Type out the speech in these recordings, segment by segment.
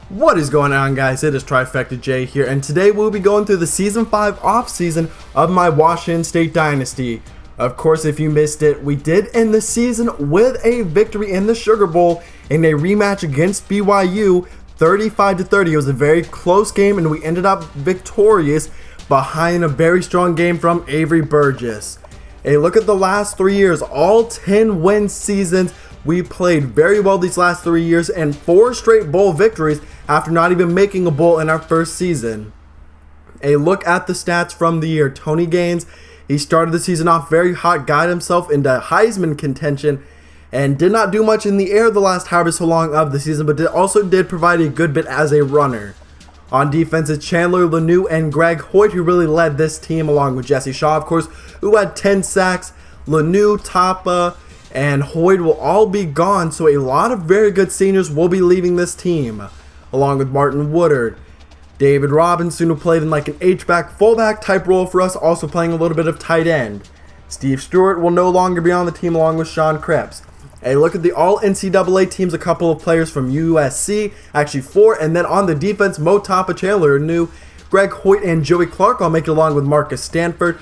What is going on, guys? It is Trifecta J here, and today we'll be going through the Season 5 off-season of my Washington State Dynasty. Of course, if you missed it, we did end the season with a victory in the Sugar Bowl in a rematch against BYU, 35-30. It was a very close game, and we ended up victorious behind a very strong game from Avery Burgess. A look at the last 3 years, all 10-win seasons. We played very well these last 3 years and 4 straight bowl victories after not even making a bowl in our first season. A look at the stats from the year. Tony Gaines, he started the season off very hot, got himself into Heisman contention, and did not do much in the air the last however so long of the season, but also did provide a good bit as a runner. On defense, it's Chandler Lanu and Greg Hoyt who really led this team, along with Jesse Shaw, of course, who had 10 sacks. Lanu, Tapa, and Hoyt will all be gone, so a lot of very good seniors will be leaving this team, along with Martin Woodard. David Robinson, who played in like an H-back, fullback type role for us, also playing a little bit of tight end. Steve Stewart will no longer be on the team, along with Sean Cripps. A look at the all NCAA teams, a couple of players from USC, actually 4, and then on the defense, Mo Tapa, Chandler Lanu, Greg Hoyt, and Joey Clark. I'll make it along with Marcus Stanford.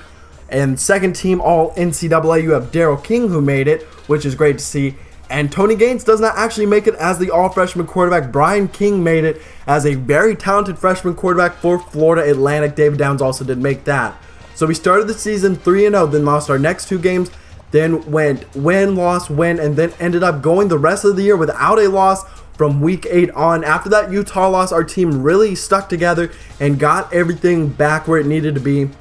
And second team all NCAA, you have Daryl King who made it, which is great to see. And Tony Gaines does not actually make it as the all-freshman quarterback. Brian King made it as a very talented freshman quarterback for Florida Atlantic. David Downs also did make that. So we started the season 3-0, then lost our next 2 games, then went win, loss, win, and then ended up going the rest of the year without a loss from week 8 on. After that Utah loss, our team really stuck together and got everything back where it needed to be.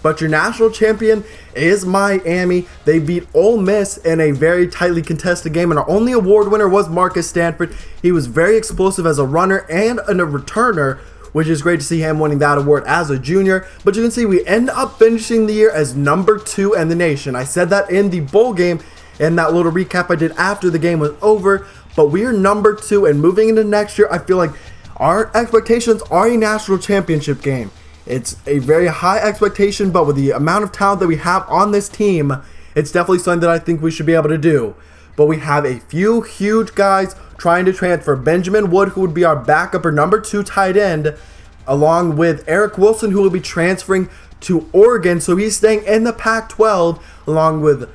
But your national champion is Miami. They beat Ole Miss in a very tightly contested game, and our only award winner was Marcus Stanford. He was very explosive as a runner and a returner, which is great to see him winning that award as a junior. But you can see we end up finishing the year as number 2 in the nation. I said that in the bowl game in that little recap I did after the game was over. But we are number 2, and moving into next year, I feel like our expectations are a national championship game. It's a very high expectation, but with the amount of talent that we have on this team, it's definitely something that I think we should be able to do. But we have a few huge guys trying to transfer. Benjamin Wood, who would be our backup or number 2 tight end, along with Eric Wilson, who will be transferring to Oregon. So he's staying in the Pac-12, along with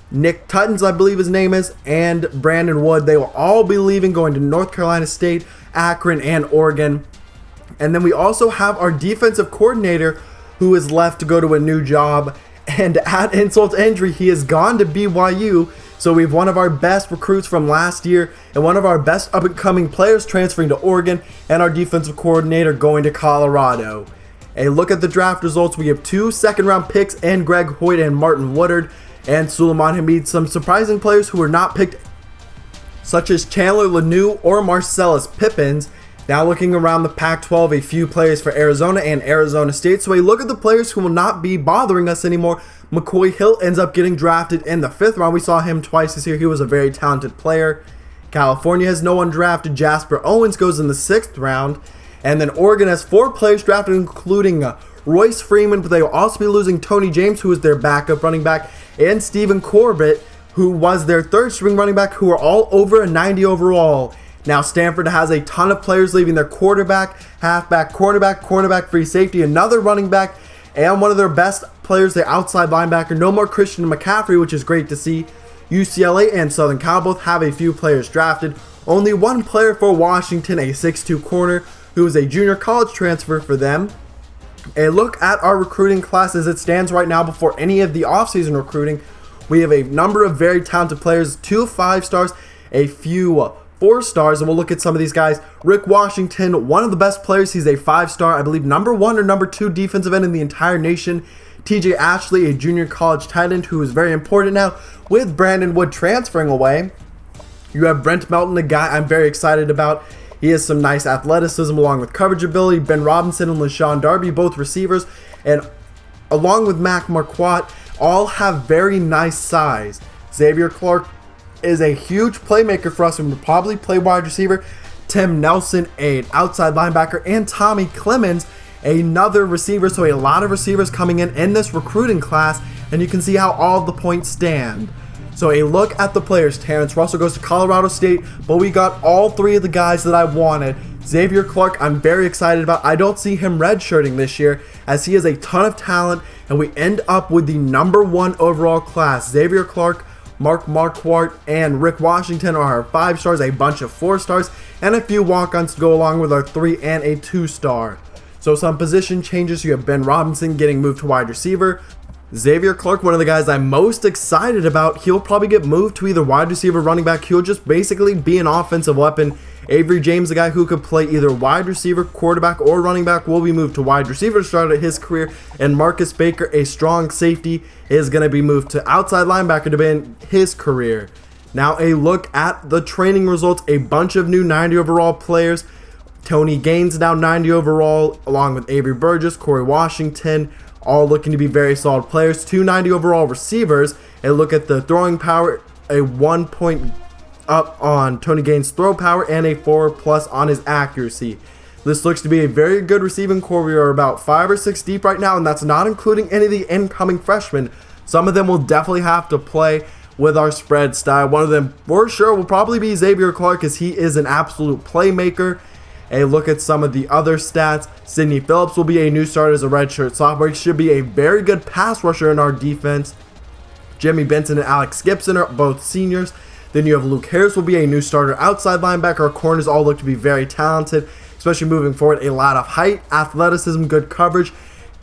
Nick Tuttons, I believe his name is, and Brandon Wood. They will all be leaving, going to North Carolina State, Akron, and Oregon. And then we also have our defensive coordinator who is left to go to a new job. And at insult to injury, he has gone to BYU. So we have one of our best recruits from last year and one of our best up-and-coming players transferring to Oregon, and our defensive coordinator going to Colorado. A look at the draft results. We have 2 second-round picks and Greg Hoyt and Martin Woodard. And Suleiman Hamid, some surprising players who were not picked, such as Chandler Lanu or Marcellus Pippins. Now looking around the Pac-12, a few players for Arizona and Arizona State. So a look at the players who will not be bothering us anymore. McCoy Hill ends up getting drafted in the 5th round. We saw him twice this year. He was a very talented player. California has no one drafted. Jasper Owens goes in the 6th round. And then Oregon has 4 players drafted, including Royce Freeman, but they will also be losing Tony James, who is their backup running back, and Stephen Corbett, who was their 3rd string running back, who are all over a 90 overall. Now Stanford has a ton of players leaving: their quarterback, halfback, cornerback, free safety, another running back, and one of their best players, the outside linebacker. No more Christian McCaffrey, which is great to see. UCLA and Southern Cal both have a few players drafted. Only one player for Washington, a 6'2 corner, who is a junior college transfer for them. A look at our recruiting class as it stands right now before any of the offseason recruiting. We have a number of very talented players, 2 5-stars, a few 4 stars, and we'll look at some of these guys. Rick Washington, one of the best players. He's a 5-star, I believe number 1 or number 2 defensive end in the entire nation. TJ Ashley, a junior college tight end who is very important now with Brandon Wood transferring away. You have Brent Melton, a guy I'm very excited about. He has some nice athleticism along with coverage ability. Ben Robinson and LaShawn Darby, both receivers, and along with Mac Marquardt, all have very nice size. Xavier Clark is a huge playmaker for us and will probably play wide receiver. Tim Nelson, an outside linebacker, and Tommy Clemens, another receiver. So a lot of receivers coming in this recruiting class, and you can see how all the points stand. So a look at the players. Terrence Russell goes to Colorado State, but we got all 3 of the guys that I wanted. Xavier Clark, I'm very excited about. I don't see him redshirting this year as he has a ton of talent, and we end up with the #1 overall class. Xavier Clark, Mark Marquardt, and Rick Washington are our 5 stars, a bunch of 4 stars, and a few walk-ons to go along with our 3 and a 2-star. So some position changes. You have Ben Robinson getting moved to wide receiver. Xavier Clark, one of the guys I'm most excited about, he'll probably get moved to either wide receiver, running back. He'll just basically be an offensive weapon. Avery James, a guy who could play either wide receiver, quarterback, or running back, will be moved to wide receiver to start his career. And Marcus Baker, a strong safety, is going to be moved to outside linebacker to begin his career. Now a look at the training results. A bunch of new 90 overall players. Tony Gaines now 90 overall, along with Avery Burgess, Corey Washington, all looking to be very solid players. 290 overall receivers. A look at the throwing power, a 1 point up on Tony Gaines' throw power, and a 4+ on his accuracy. This looks to be a very good receiving core. We are about 5 or 6 deep right now, and that's not including any of the incoming freshmen. Some of them will definitely have to play with our spread style. One of them for sure will probably be Xavier Clark, as he is an absolute playmaker. A look at some of the other stats. Sidney Phillips will be a new starter as a redshirt sophomore. He should be a very good pass rusher in our defense. Jimmy Benson and Alex Gibson are both seniors. Then you have Luke Harris will be a new starter outside linebacker. Our corners all look to be very talented, especially moving forward. A lot of height, athleticism, good coverage,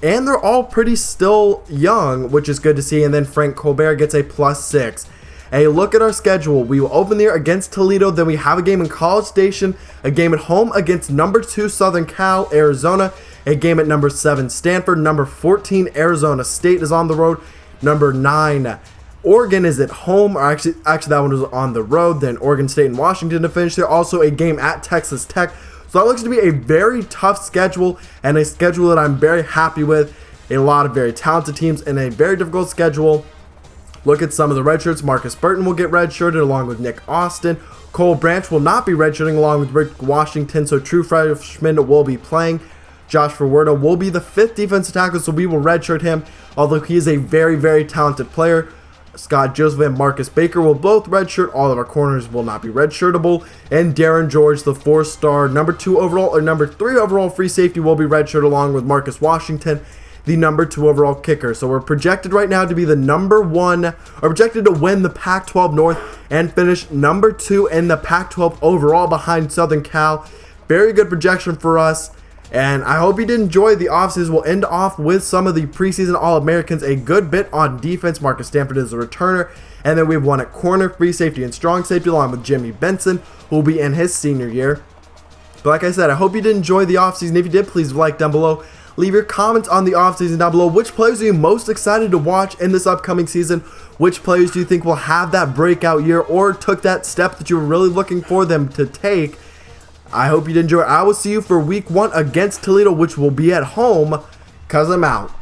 and they're all pretty still young, which is good to see. And then Frank Colbert gets a +6. A look at our schedule. We will open the year against Toledo. Then we have a game in College Station, a game at home against #2 Southern Cal, Arizona, a game at #7 Stanford, #14 Arizona State is on the road, #9 Oregon is at home, or actually that one was on the road. Then Oregon State and Washington to finish there. Also a game at Texas Tech. So that looks to be a very tough schedule, and a schedule that I'm very happy with. A lot of very talented teams and a very difficult schedule. Look at some of the redshirts. Marcus Burton will get redshirted along with Nick Austin. Cole Branch will not be redshirting along with Rick Washington, so true freshmen will be playing. Josh Ferwerda will be the 5th defensive tackle, so we will redshirt him, although he is a very, very talented player. Scott Joseph and Marcus Baker will both redshirt. All of our corners will not be redshirtable. And Darren George, the 4-star, #2 overall or #3 overall free safety, will be redshirted along with Marcus Washington, the #2 overall kicker. So we're projected right now to be the #1, or projected to win the Pac-12 North and finish #2 in the Pac-12 overall behind Southern Cal. Very good projection for us. And I hope you did enjoy the offseason. We'll end off with some of the preseason All-Americans, a good bit on defense. Marcus Stanford is a returner. And then we have one at corner, free safety, and strong safety, along with Jimmy Benson, who will be in his senior year. But like I said, I hope you did enjoy the offseason. If you did, please like down below. Leave your comments on the offseason down below. Which players are you most excited to watch in this upcoming season? Which players do you think will have that breakout year or took that step that you were really looking for them to take? I hope you did enjoy. I will see you for week 1 against Toledo, which will be at home, 'cause I'm out.